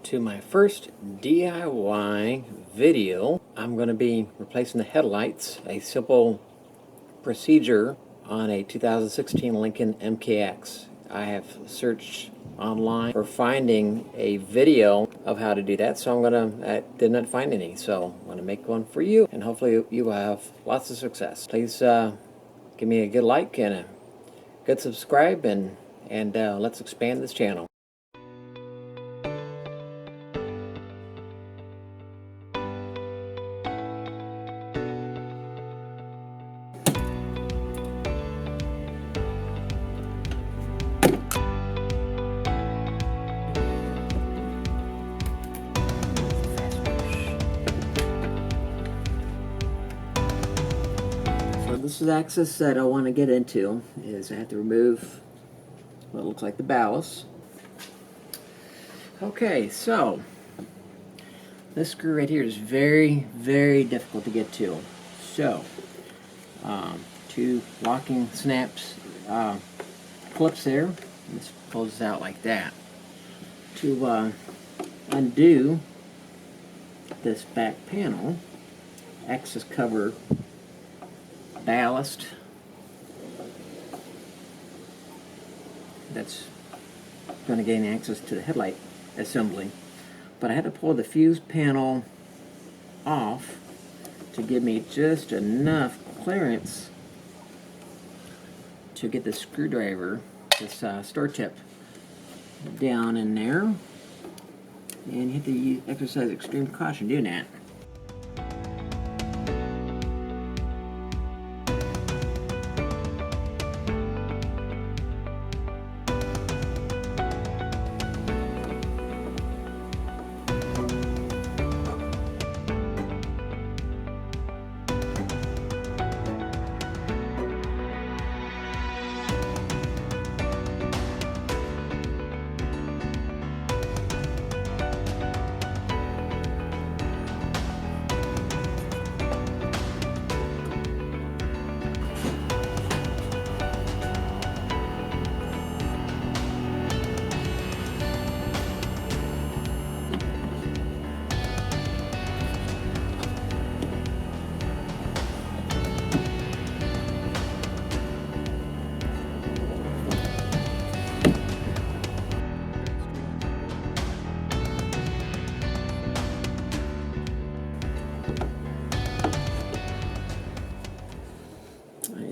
to my first DIY video. I'm going to be replacing the headlights, a simple procedure on a 2016 Lincoln MKX. I have searched online for finding a video of how to do that, so I did not find any, so I'm going to make one for you, and hopefully you will have lots of success. Please give me a good like and a good subscribe, and let's expand this channel. So this is the axis that I want to get into. I have to remove what looks like the ballast. Okay, so this screw right here is very, very difficult to get to. So, two locking snaps, clips there. This pulls out like that. To undo this back panel, axis cover ballast that's going to gain access to the headlight assembly, but I had to pull the fuse panel off to give me just enough clearance to get the screwdriver, this store tip, down in there, and you have to exercise extreme caution doing that.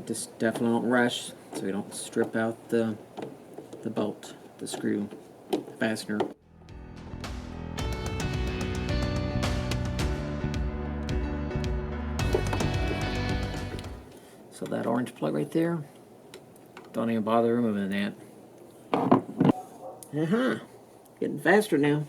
Just definitely don't rush so we don't strip out the bolt, the screw fastener. So that orange plug right there, don't even bother removing that. Getting faster now.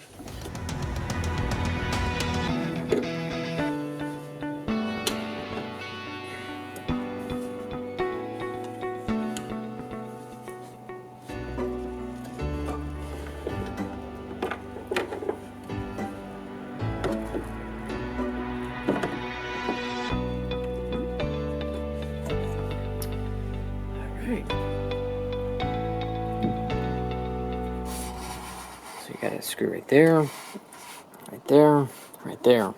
So you got a screw right there, right there, right there.